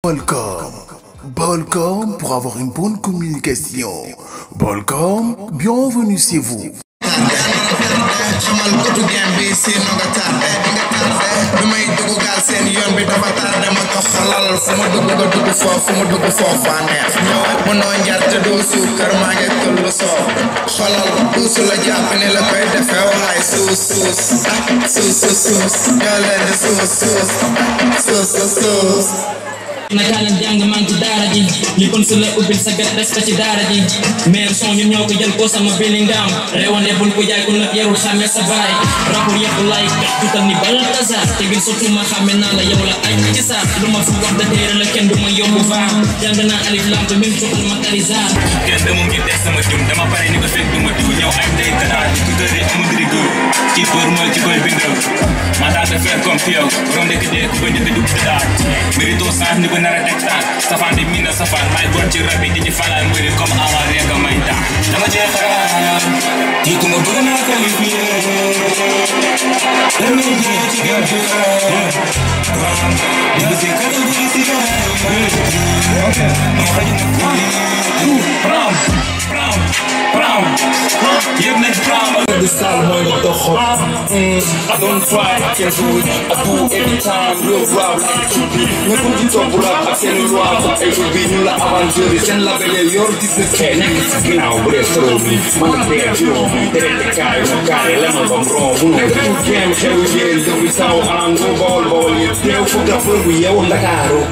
Bolcom. Bolcom pour avoir une bonne communication. Bolcom, bienvenue chez vous. nakalan jàng man ci daara ji li kon su la ubbil sa gat des ko ci daara ji meer son ñun ñoo ko jël ko sama bilingam rewane buñ ko jaay ko nag yarul xàmme sa baay rapport yëpp lay dutal ni bal tasar te gën surtout ma xàmme naa la yow la ay ci sa lu ma fi wax da téere la kenn du ma yomb faa jàng naa alif lam te même joxal ma tarisar kenn dama ngi teg sama jum dama pare ni ko fekk du ma diw ñëw ay tey kanaar di tuddee amul rigo ci pour mooy ci koy bindal ma daal de faire comme yow rom nekk dee ku ko njëkk dugg ci daal mérito sans ni ko nara teg taan safaan di miin na safaan may góor ci rab yi di ci falaay mbëri comme awa rek may taan dama cee xalaat jiitu ma bëgg naa qualifié dama jigéen ci gën ci xalaat dama si kàddu gi si This style mooy ma doxal I don't try, I can't do it I do every time, real rap like it should be nekkul di topp rap ak seen loi comme ay bi ñu la aventure yi seen label yor gis na kenn nekk si ginnaaw bu dee solo bi man ak dee juróom bi tere kaay mu kaay lemal bam ron bu nu tout game xew yéen dëgg taw ango bool bool yi teew foog rappeur bu yeewu Ndakaaru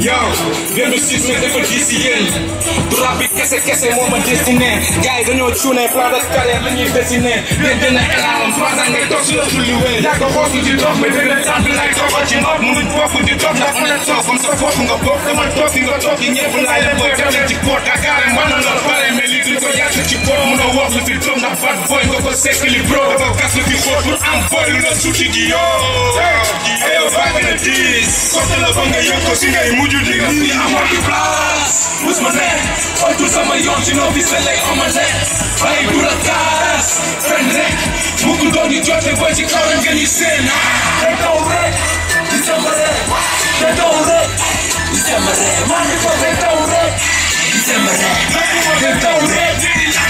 yow génn siis mais dafa gis yéen du rap bi kese kese moo ma destiné gars yi dañoo cuune plan de carrière la ñuy dessiné leen dina élan 3 ans ngay toog si la tulli wéy yaa ko xoosu di dox mais dëgg la sant lay toog ci nopp mënuñ bokk di toog ndax mën a toog comme sa bopp nga bokk dama toog fi nga toog yi ñëpp laay la boy def leen ci poot Dakar mën na la pare mais lii duñ ko yàq ci poot mun a wax lu fi toog ndax bad boy nga ko sekli bro dafa gas lu fi xoot pour am boy lu la suuti di yoo ayo bàgg na diis côté la ba nga yëg ko si ngay mujj di nga fi amoon di place mus ma ne oytu sama yoon si noo fi selay ama ne bay du la kaas fen rek mukk doon di jote boy ci kaw rek ngeen yi seen te daw rek di sama rek te daw rek di sama rek maa ngi ko te daw rek di sama rek te daw rek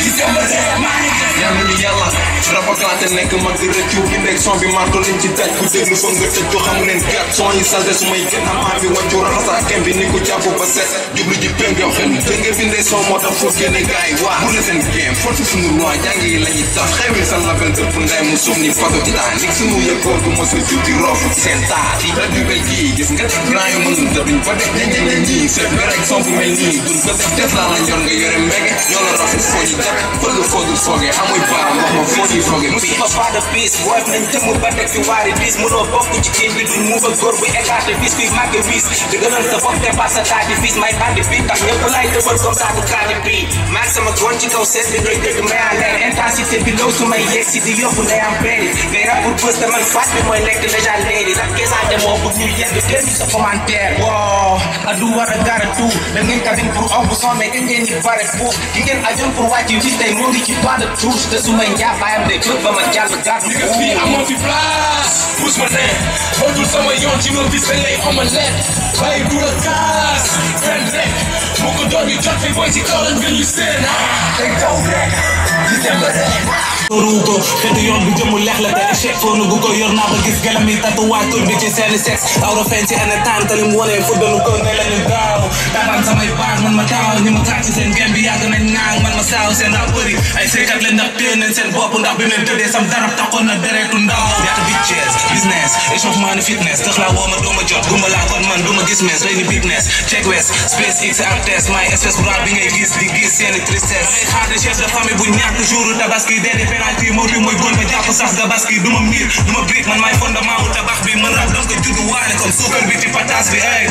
di sama rek maa ngi ko yàlla ni yàlla rabaklante nekk mag di rëccu bi ndeg son bi marto liñ ci daj ku déglu fa nga tëj xam leen gat son yi salte su may gën am bi wàccu raxasaa kem bi ni ko jàpp ba set jublu ji péng yow xel te nga bindee son moo tax foo génne gaay waa bu la seen game force suñu roi jàng yi la ñuy tax xewi sa label dëpp nday mu suuf ni bato Titanic suñu yëkkoor du mos a juuti roofu seen taat yi rek yu bel gii gis nga def grand yu mën da duñ fa def ñeneen ñii seet nga rek son bu mel nii duñ ko def def laa la ñor nga yore mbege ñoo la rafet foo ñi jàpp bëgg foogul foogee amuy baam wax ma foo ñi foogee Mustafa Fada bis boy nañ jëm ba nek ci waari bis mënoo bokk ci team bi duñ mu ba góor bu écarté bis kuy màgg bis di gënal sa bopp dépassé taati bis may bandi bi tax ñëpp lay tëbal comme ça du kaani bi maag sama goon ci kaw seet bi doy dëgg may en l'air intensité bi law su may yegg si di yokku ndey am péri ngay rap pour bës te man fas bi mooy lekk légendaire yi rap kesante moo bëgg ñu yegg kenn sa commentaire wow adu war a gara tout da ngeen cabine pour on bu son mais kañ ngeen di bare foofu ki ngeen ajoon pour wàcc bis tey moo ngi ci pas de touche te su may njaabaayam day ba ma jàll gàtt nigga fii amoo fi place pousse ma ne xoolul sama yoon ci ma bis lay omelette bay du la kaas fen rek mu ko doon di jot fi boy ci kaw lañ gën ñu seen tey kaw rek di dem rek ruuko xeetu yoon bu jëmu leex la te échec foonu gu ko yor naa ba gis gelam yi tatuwaay tur bi ci seeni sexe awra feeñ ci ene time te li mu wonee fuddanu ko ne lañu gaaw daanaan samay baax man ma taaw ñi ma kàcc seen gem bi yàgg nañ ŋaang man ma saaw seen rappeur yi ay saykat leen ndax téye nañ seen bopp ndax bi leen tëddee sam darab taxoon na deretu ndaw ñaata bitches business échauffement ni fitness tëx laa woo ma dooma jot gumba laa kon man duma gis mes rey ni bigness check west space x ak test my espèce bu rap bi ngay gis di gis seeni tristesse ay xaar de chef de famille bu ñàkk jour tabaski dee penalty moo fi mooy góor ba jàpp sax gabaski duma miir duma brique man maay fondement wu tabax bi mën rap donc juddu waane comme suukar bi ci pataas bi ay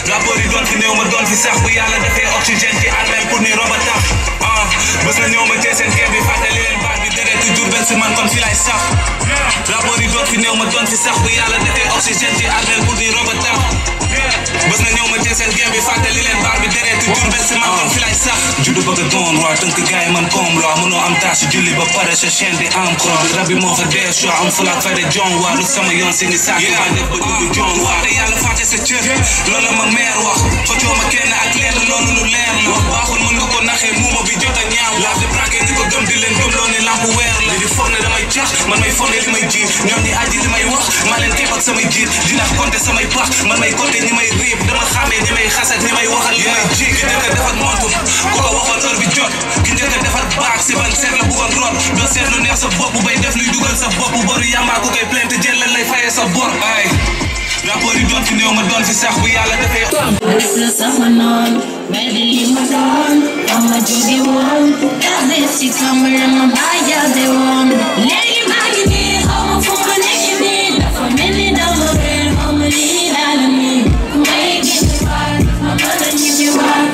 rapport yi doon fi néew ma doon fi sax bu yàlla defee oxygène ci armel pour ni roba tax bés na ñëw ma tee seen game bi fàttali leen baat bi deretu Jurbel si man kon fi lay sax rapport yi doon fi néew ma doon fi sax bu yàlla defee oxygène ci armel pour ni roba tax bés na ñëw ma tee seen game bi fàttali leen baat bi deretu Jurbel si man kon fi lay sax juddu bëgg a doon roi tënk gaay man comme loi mënoo am tâche julli ba pare sa chaîne di am croix bi rab bi moo fa dee choix am fulaak fayda John waa lu sama yoon si ni saak ba def ba dugg John waa te yàlla fàtte sa cër loolu ma meer wax xëccoo ma kenn ak lenn loolu lu leer la wax baaxul mën nga ko naxee muuma bi jot a ñaaw laa di braqué ni ko gëm di leen gëm loo ne lamp weer la di foog ne damay cax man may foog ne li may jiir ñoom ñi aji li may wax maa leen teeb ak samay jiir dinaa compter samay pax man may compter ñi may réeb dama xàmmee ñi may xas ak ñi may waxal li may ji ki njëkk a defar montu ku ko waxoon heure bi jot ki njëkk a defar baax si ban seet la bëggoon root doo seet lu neex sa bopp bay def luy dugal sa bopp boru yàmbaa ku koy plainte jël lan lay fayee sa bor ay rapport yi doon fi néew ma doon fi sax bu yàlla defee def la sama noon mel ni li ma doon ama jóge woon daa def si kamara ma bàyyaate woon léegi maa ngi nii xaw ma fu ma nekk nii dafa mel ni dama réer xaw ma lii daal nii ku may gis waat ma mën a ñibbi waat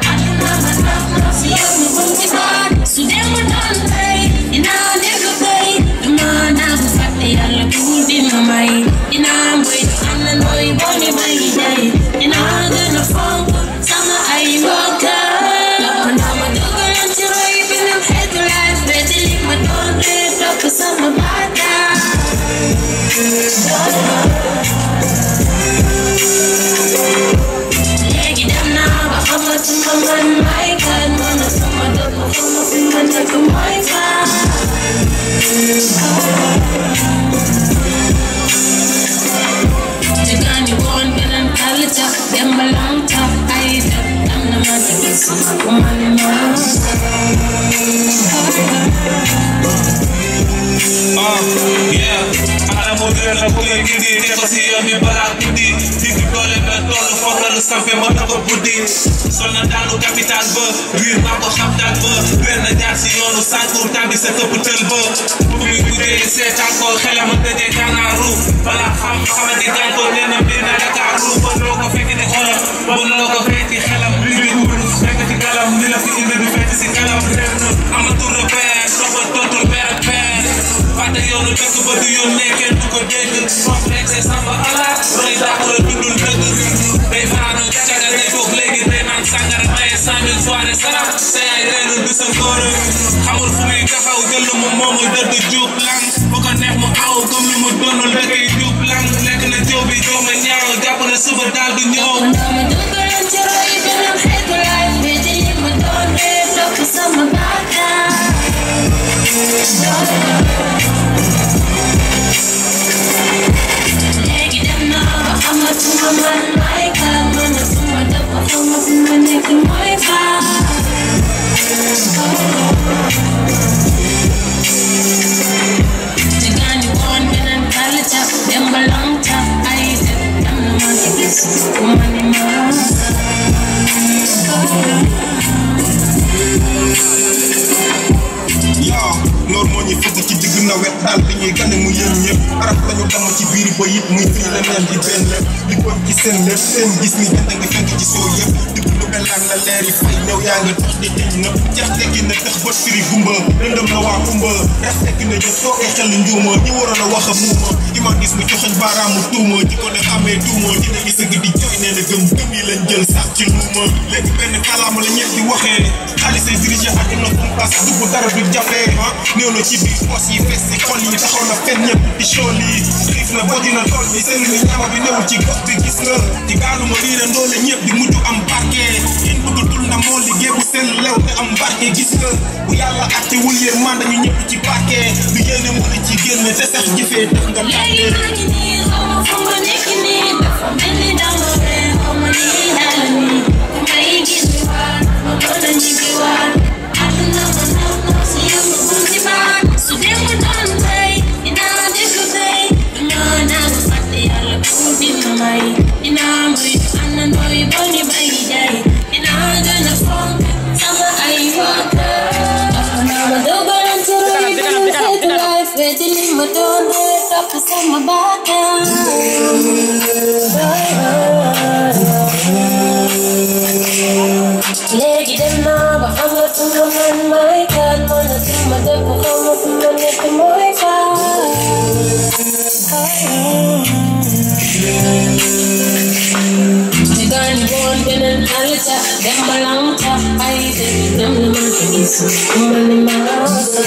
àdduna ma tax na si yow ma bum si baat su dee ma doon tey dinaa nekk tey dama naa ko fàtte yàlla pour di ma may dinaa moy am na nooy boni may day dinaa gën a fonk sama ay mbokk loolu naa ma dugaloon ci roy bi nam xeetu life be di li ma doon ree topp sama baata léegi dem naa ba xamatuma man may kan man a sama dëkk xama fi ma nekk mooy fan Jagani woon beneen kalita dem ba long top ay def am na ma dëgg sama ku man ma ana moo gën la bëgg gindi te ko si yoon bi balaa guddi digg doole ba toll foog la lu sampe ma dafa buddi sol na daanu capital ba riir maa ko xam daal ba weer na jaar si yoonu sànkuur tàbbi sa këpp tël ba bu muy guddee seetaan ko xelam a dëjee gànnaaru balaa xamante gan ko nee na mbir na Dakaaru ba noo ko fekk di xolam ba noo ko fekk di xelam li di wurus fekk ci galam li la fi indi du fekk si galam réer na amatul repère soxla tontul père ak père fàtte yoonu dëkk ba du yónnee kenn du ko dégg complexe samba alaat roy dàq la dundul dëgg day faano caga day toog léegi day naan sàngara maye 100 000 soirée sarap sa yaay reenu du sa ngóor xamul fu muy taxaw jël mu moomu dëdd juub lang bu ko neex mu aw comme ni mu doonul dëkkay juub lang lekk na jóob bi dooma ñaaw jàpp na suba daal du ñëw ma dugaloon ci roy bi nam xeetu life be di li ma doon ree topp sama baata léegi dem naa ba xamatuma man may kan man a suma dëkk xama fi ma nekk mooy fan jagani woon beneen kalita dem ba long top ay def am na ma dëgg ku man ma yaa loolu moo ñuy fëgg ci digg nawet daal li ñuy gane mu yéen ñëpp arab lañu damm ci biir ba yit muy fii la neen di benn li bon ci seen lépp seen gis ni jant ngi fenk ci soo yëpp digg lu belaan la leer yi fay ñëw yaa nga tax di tëj na jeex tekki na tax bët firi gumba lëndëm na waa kumba rex tekki na jëf tookee xel njuuma ñi waroon a wax a muuma ima gis mu joxañ baaraamu tuuma ji ko ne xamee duuma dina gi sëgg di jooy nee na gëm yi lañ jël sax ci luuma léegi benn kàllaama la ñetti waxee xaalis ay dirigé àdduna kumpas dugg dara du jafe néew na ci biir pos yi fees si xol yi taxaw na fen ñëpp di shool yi xiif na boo dina tool bi seen ni ñaama bi newul ci gox bi gis nga ci gaaluma riira ndoole ñëpp di mujj am barke yéen bëggatul na moo liggéey bu seen lew te am barke gis nga bu yàlla atte wul yéen man dañu ñëpp ci barke du yéene mën a ci génn te sax jëfee tax nga léegi maa ngi nii xaw ma fu ma nekk nii dafa mel ni dama réer xaw ma lii daal nii ku may gis waat ma mën a ñibbi waat àdduna ma naw na si yow ma bum si baat su dee ma doon tey dinaa def tey dama naa ko fàtte yàlla pour di ma may dinaa moy am na nooy boni may day dinaa gën a fonk sama ay mbokk naa ma dugaloon ci roy bi nam xeetu life be di li ma doon ree topp sama bakkan léegi dem naa ba xamatuma man may kan man a suma dëkk xama fi ma nekk mooy fan jagani woon beneen xale Abuja, them belong to I them the man to me, so come on in my house.